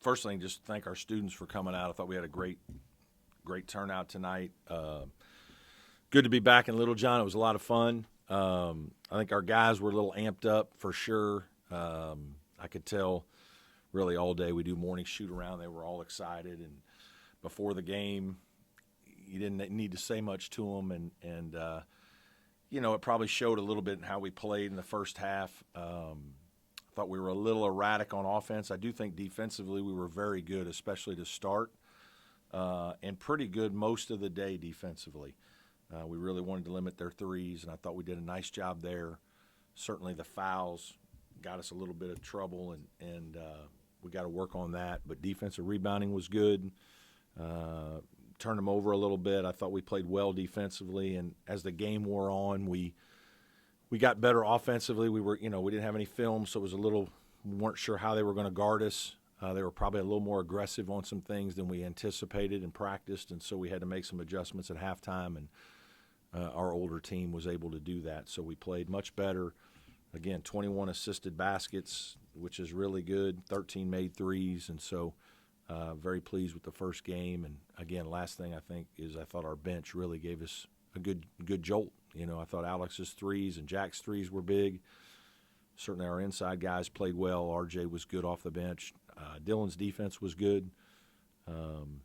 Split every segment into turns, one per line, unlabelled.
first thing, just thank our students for coming out. I thought we had a great turnout tonight. Good to be back in Littlejohn. It was a lot of fun. I think our guys were a little amped up for sure. I could tell really all day. We do morning shoot around. They were all excited, and before the game, you didn't need to say much to them, and it probably showed a little bit in how we played in the first half. I thought we were a little erratic on offense. I do think defensively we were very good, especially to start, and pretty good most of the day defensively. We really wanted to limit their threes, and I thought we did a nice job there. Certainly the fouls got us a little bit of trouble, and we got to work on that. But defensive rebounding was good. Turned them over a little bit. I thought we played well defensively, and as the game wore on, we got better offensively. We didn't have any film, so it was we weren't sure how they were going to guard us. They were probably a little more aggressive on some things than we anticipated and practiced, and so we had to make some adjustments at halftime, and our older team was able to do that. So we played much better. Again, 21 assisted baskets, which is really good, 13 made threes, and so very pleased with the first game. And, again, last thing I think is I thought our bench really gave us a good jolt. I thought Alex's threes and Jack's threes were big. Certainly our inside guys played well. RJ was good off the bench. Dylan's defense was good. And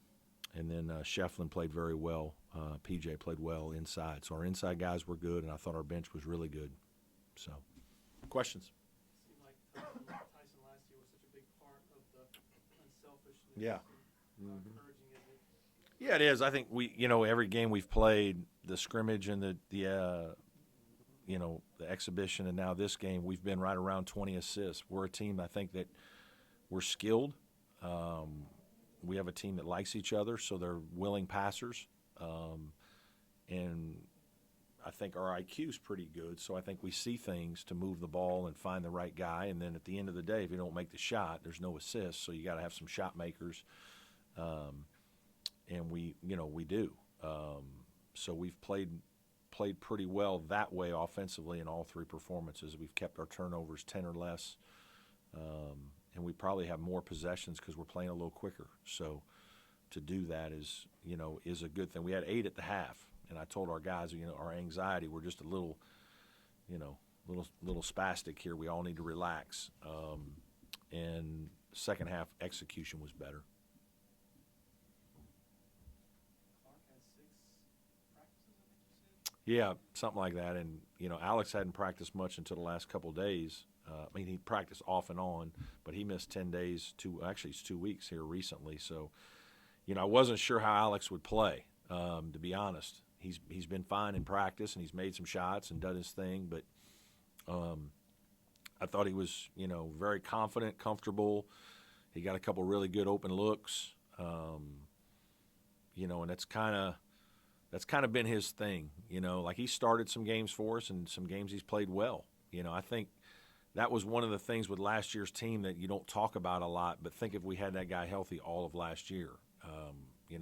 then Schieffelin played very well. PJ played well inside. So our inside guys were good, and I thought our bench was really good. So, questions?
It seemed like Tyson last year was such a big part of the unselfishness.
Yeah.
Encouraging, isn't it?
Yeah, it is. I think every game we've played, the scrimmage and the exhibition, and now this game, we've been right around 20 assists. We're a team, I think, that we're skilled. We have a team that likes each other, so they're willing passers. And I think our IQ is pretty good, so I think we see things to move the ball and find the right guy. And then at the end of the day, if you don't make the shot, there's no assist, so you got to have some shot makers. And we do. So we've played pretty well that way offensively in all three performances. We've kept our turnovers 10 or less. And we probably have more possessions because we're playing a little quicker. So to do that is a good thing. We had 8 at the half, and I told our guys, our anxiety, we're just a little spastic here. We all need to relax. And second half execution was better.
Clark had 6 practices, I think you said?
Yeah, something like that. And, Alex hadn't practiced much until the last couple of days. He practiced off and on, but he missed 10 days, it's 2 weeks here recently. So, I wasn't sure how Alex would play, to be honest. He's been fine in practice, and he's made some shots and done his thing. But I thought he was, very confident, comfortable. He got a couple really good open looks, and that's kind of been his thing. Like he started some games for us, and some games he's played well. I think that was one of the things with last year's team that you don't talk about a lot, but think if we had that guy healthy all of last year.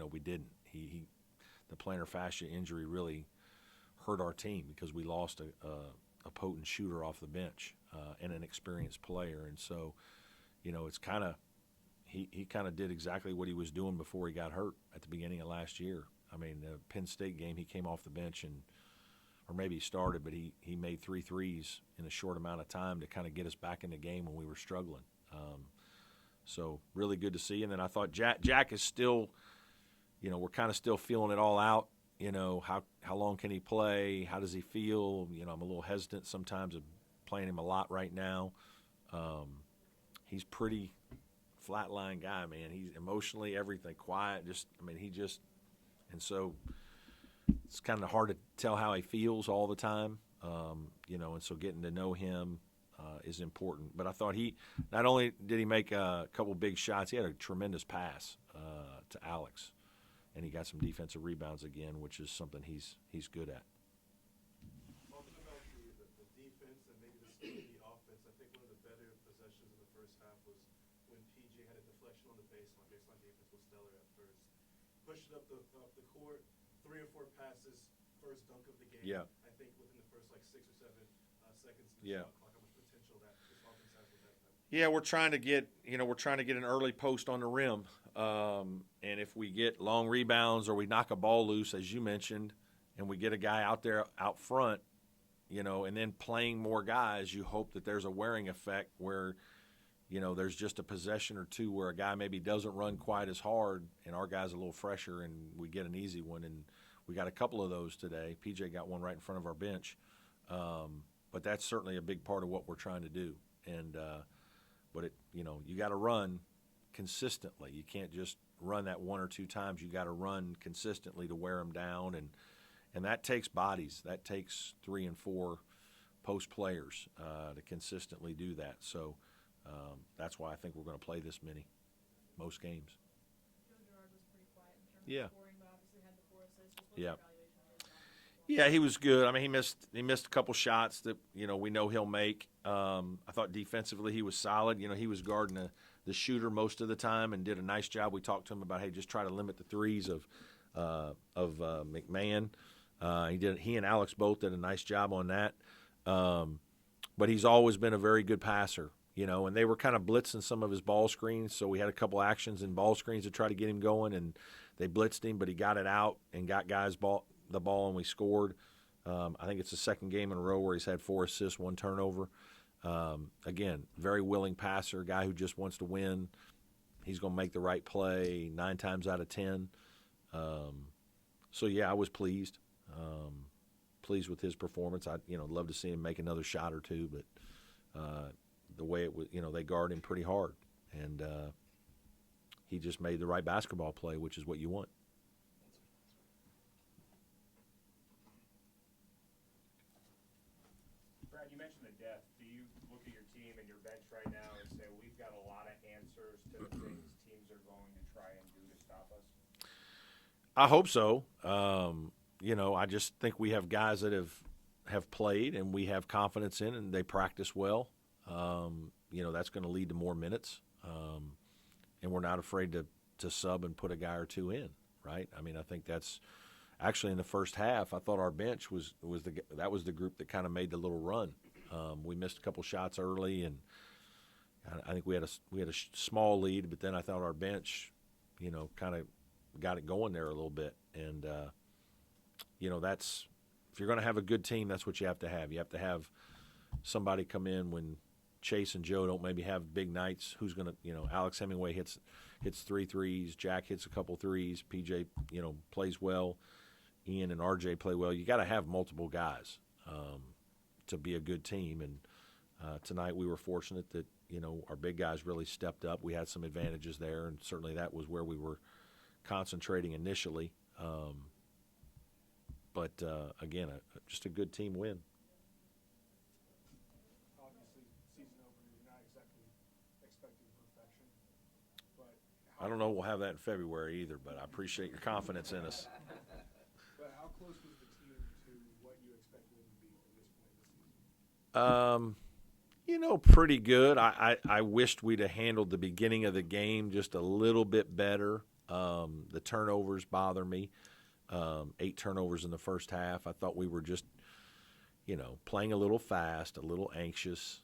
We didn't. The plantar fascia injury really hurt our team because we lost a potent shooter off the bench and an experienced player. And so, it's kind of he kind of did exactly what he was doing before he got hurt at the beginning of last year. I mean, the Penn State game, he came off the bench or maybe he started, but he made 3 threes in a short amount of time to kind of get us back in the game when we were struggling. So really good to see. And then I thought Jack is still, we're kind of still feeling it all out. How long can he play? How does he feel? I'm a little hesitant sometimes of playing him a lot right now. He's pretty flatline guy, man. He's emotionally everything, quiet. And so it's kind of hard to tell how he feels all the time, and so getting to know him is important. But I thought not only did he make a couple big shots, he had a tremendous pass to Alex, and he got some defensive rebounds again, which is something he's good at.
Talking about the defense and maybe the speed of the offense, I think one of the better possessions in the first half was when PJ had a deflection on the baseline. Baseline defense was stellar at first. Pushed it up the court, 3 or 4 passes, first dunk of the game.
Yeah.
I think within the first 6 or 7 seconds of the
Yeah.
shot clock, how much potential that this offense has with that.
Yeah, we're trying to get an early post on the rim, and if we get long rebounds or we knock a ball loose, as you mentioned, and we get a guy out there out front, and then playing more guys, you hope that there's a wearing effect where, there's just a possession or two where a guy maybe doesn't run quite as hard, and our guy's a little fresher, and we get an easy one. And we got a couple of those today. PJ got one right in front of our bench, but that's certainly a big part of what we're trying to do. And but you got to run consistently. You can't just run that one or two times. You got to run consistently to wear them down, and that takes bodies. That takes 3 and 4 post players to consistently do that. So that's why I think we're going to play this many, most games.
Joe Girard was pretty quiet in terms
Yeah.
of scoring, but obviously had the 4 assists. Just what's
Yeah.
your evaluation of his offense?
Yeah, he was good. I mean, he missed a couple shots that we know he'll make. I thought defensively he was solid. He was guarding the shooter most of the time and did a nice job. We talked to him about, hey, just try to limit the threes of McMahon. He and Alex both did a nice job on that. But he's always been a very good passer. And they were kind of blitzing some of his ball screens, so we had a couple actions in ball screens to try to get him going, and they blitzed him, but he got it out and got guys the ball, and we scored. I think it's the second game in a row where he's had 4 assists, 1 turnover. Again, very willing passer, guy who just wants to win. He's going to make the right play 9 times out of 10. So, yeah, I was pleased. Pleased with his performance. I'd love to see him make another shot or two, but the way it was, they guard him pretty hard, and he just made the right basketball play, which is what you want.
Brad, you mentioned the depth. Do you look at your team and your bench right now and say, we've got a lot of answers to the things teams are going to try and do to stop us?
I hope so. I just think we have guys that have played and we have confidence in, and they practice well. That's going to lead to more minutes, and we're not afraid to sub and put a guy or two in, right? I mean, I think that's actually in the first half. I thought our bench was the group that kind of made the little run. We missed a couple shots early, and I think we had a small lead, but then I thought our bench, kind of got it going there a little bit, and that's if you're going to have a good team, that's what you have to have. You have to have somebody come in when Chase and Joe don't maybe have big nights. Who's going to, Alex Hemenway hits 3 threes. Jack hits a couple threes. PJ, plays well. Ian and RJ play well. You got to have multiple guys to be a good team. And tonight we were fortunate that, our big guys really stepped up. We had some advantages there, and certainly that was where we were concentrating initially. But again, just a good team win.
Obviously, season opener, you're not exactly expecting perfection, but
I don't know we'll have that in February either, but I appreciate your confidence in us.
how close was the team to what you expected them to be from this point this season?
Pretty good. I wished we'd have handled the beginning of the game just a little bit better. The turnovers bother me. 8 turnovers in the first half. I thought we were just, playing a little fast, a little anxious.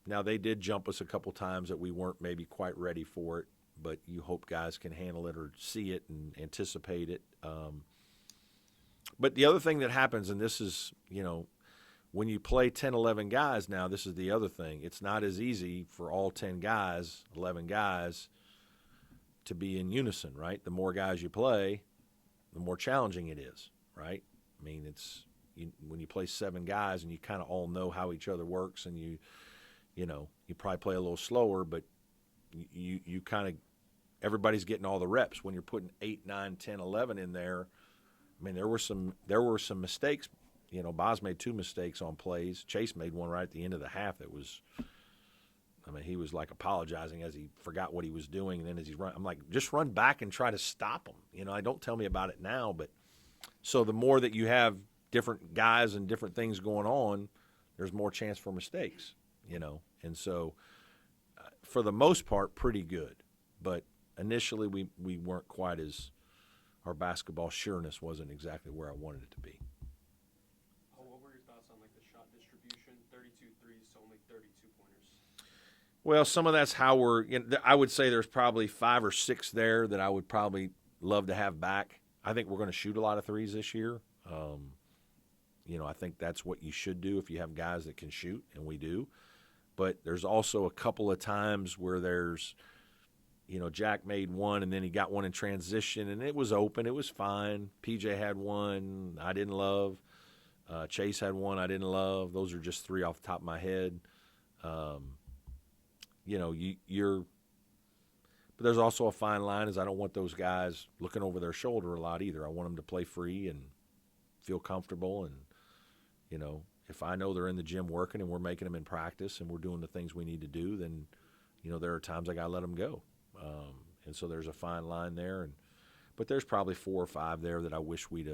Now, they did jump us a couple times that we weren't maybe quite ready for it, but you hope guys can handle it or see it and anticipate it. But the other thing that happens, and this is, when you play 10, 11 guys now, this is the other thing. It's not as easy for all 10 guys, 11 guys, to be in unison, right? The more guys you play, the more challenging it is, right? I mean, when you play 7 guys and you kind of all know how each other works, and you probably play a little slower, but you kind of everybody's getting all the reps. When you're putting 8, 9, 10, 11 in there, I mean, there were some mistakes. Boz made 2 mistakes on plays. Chase made one right at the end of the half that was. I mean, he was like apologizing as he forgot what he was doing, and then as he's run, I'm like, just run back and try to stop him. Don't tell me about it now, but so the more that you have different guys and different things going on, there's more chance for mistakes. And so for the most part, pretty good. But initially, we weren't quite as our basketball sureness wasn't exactly where I wanted it to be.
What were your thoughts on the shot distribution? 32 threes to only 32 pointers.
Well, some of that's how I would say there's probably 5 or 6 there that I would probably love to have back. I think we're going to shoot a lot of threes this year. I think that's what you should do if you have guys that can shoot, and we do. But there's also a couple of times where there's, Jack made one, and then he got one in transition, and it was open. It was fine. PJ had one I didn't love. Chase had one I didn't love. Those are just 3 off the top of my head. But there's also a fine line, is I don't want those guys looking over their shoulder a lot either. I want them to play free and feel comfortable. And, if I know they're in the gym working and we're making them in practice and we're doing the things we need to do, then, there are times I got to let them go. And so there's a fine line there. But there's probably 4 or 5 there that I wish we'd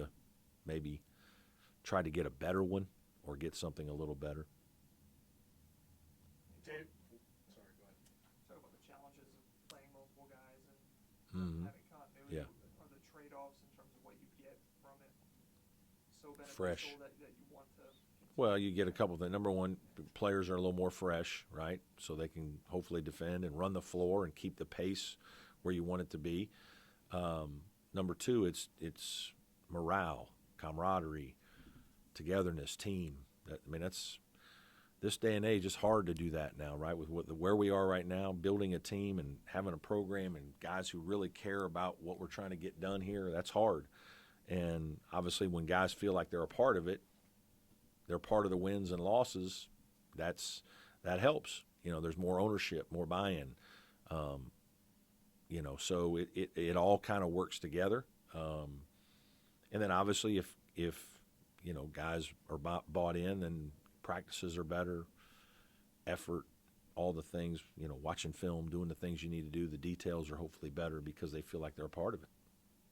maybe try to get a better one or get something a little better.
Dave, sorry, go ahead.
Talk about the challenges of playing multiple guys and
Mm-hmm.
having continuity.
Yeah.
Are the trade-offs in terms of what you get from it so beneficial
Fresh.
that you want to continue?
Well, you get a couple of things. Number one, players are a little more fresh, right? So they can hopefully defend and run the floor and keep the pace where you want it to be. Number two, it's morale, camaraderie, togetherness, team. That's this day and age. It's hard to do that now, right? With where we are right now, building a team and having a program and guys who really care about what we're trying to get done here. That's hard. And obviously, when guys feel like they're a part of it, they're part of the wins and losses. That helps. There's more ownership, more buy-in. So it all kind of works together. And then obviously, if guys are bought in, then practices are better, effort, all the things, watching film, doing the things you need to do, the details are hopefully better because they feel like they're a part of it.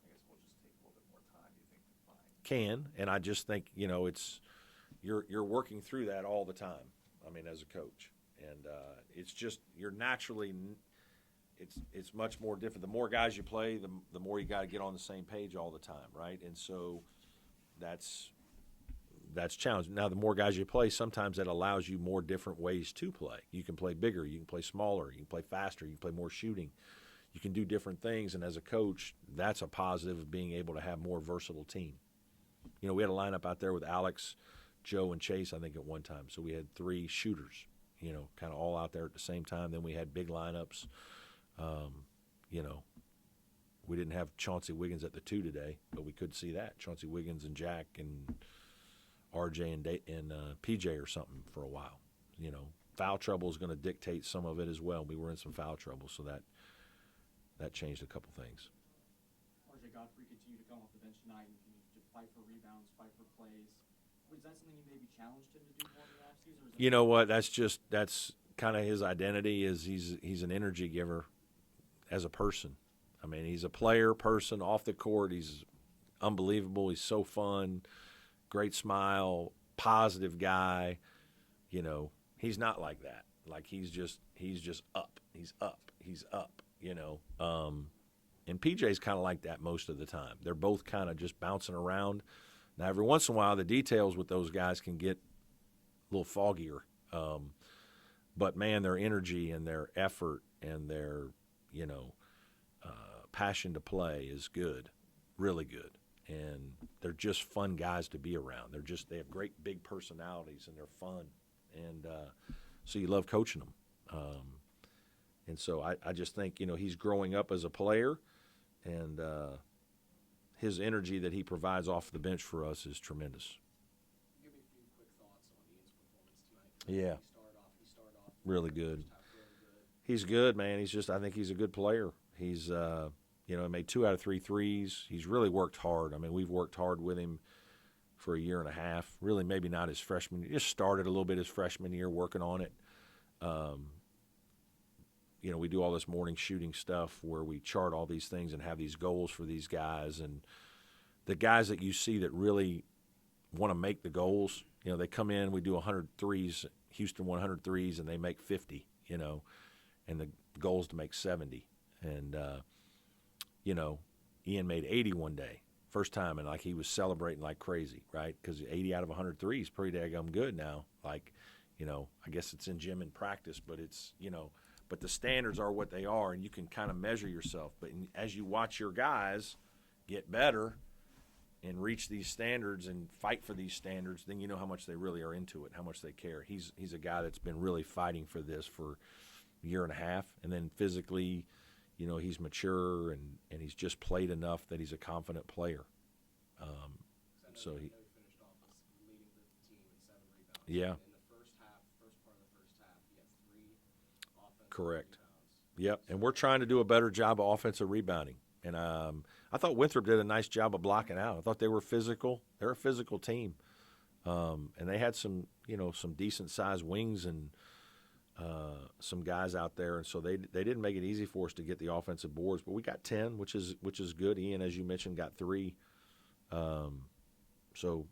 I guess we'll just take a little bit more time, you think, to find.
And I just think, it's you're working through that all the time, as a coach. And it's just, you're naturally, it's much more different. The more guys you play, the more you got to get on the same page all the time, right? And so that's challenging. Now, the more guys you play, sometimes that allows you more different ways to play. You can play bigger, you can play smaller, you can play faster, you can play more shooting. You can do different things, and as a coach, that's a positive of being able to have more versatile team. We had a lineup out there with Alex, Joe, and Chase, I think, at one time. So we had 3 shooters, kind of all out there at the same time. Then we had big lineups. We didn't have Chauncey Wiggins at the 2 today, but we could see that. Chauncey Wiggins and Jack and RJ and PJ or something for a while. Foul trouble is going to dictate some of it as well. We were in some foul trouble, so that changed a couple things.
RJ Godfrey continued to come off the bench tonight and continue to fight for rebounds, fight for plays. Was that something you maybe challenged him to do more in the offseason?
You know what? That's kind of his identity. Is he's an energy giver as a person. He's a player, person, off the court. He's unbelievable. He's so fun, great smile, positive guy. He's not like that. Like he's just up. He's up. And PJ's kind of like that most of the time. They're both kind of just bouncing around. Now, every once in a while, the details with those guys can get a little foggier. But, man, their energy and their effort and their, passion to play is good, really good. And they're just fun guys to be around. They have great big personalities, and they're fun. And so you love coaching them. And so I just think, he's growing up as a player, and his energy that he provides off the bench for us is tremendous.
Give me a few quick thoughts on Ian's performance tonight.
Yeah.
He started off
Really good.
really good.
He's good, man. I think he's a good player. He's, made 2 out of 3 threes. He's really worked hard. We've worked hard with him for a year and a half. Really, maybe not his freshman year. Just started a little bit his freshman year working on it. We do all this morning shooting stuff where we chart all these things and have these goals for these guys. And the guys that you see that really want to make the goals, they come in, we do 100 threes, Houston 100 threes, and they make 50, and the goal is to make 70. And, Ian made 80 one day, first time, and, he was celebrating like crazy, right? Because 80 out of 100 threes is pretty daggum good now. I guess it's in gym and practice, but it's, but the standards are what they are, and you can kind of measure yourself. But as you watch your guys get better and reach these standards and fight for these standards, then you know how much they really are into it, how much they care. He's a guy that's been really fighting for this for a year and a half, and then physically, you know, he's mature and he's just played enough that he's a confident player. So he,
finished off as leading the team in 7 rebounds.
Yeah.
In the first part of the first half, he had 3 offensive
correct.
rebounds.
Yep, and we're trying to do a better job of offensive rebounding. And I thought Winthrop did a nice job of blocking out. I thought they were physical. They're a physical team, and they had some, you know, some decent sized wings and some guys out there. And so they didn't make it easy for us to get the offensive boards. But we got 10, which is good. Ian, as you mentioned, got 3. So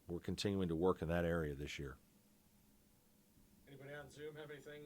we're continuing to work in that area this year.
Anybody on Zoom have anything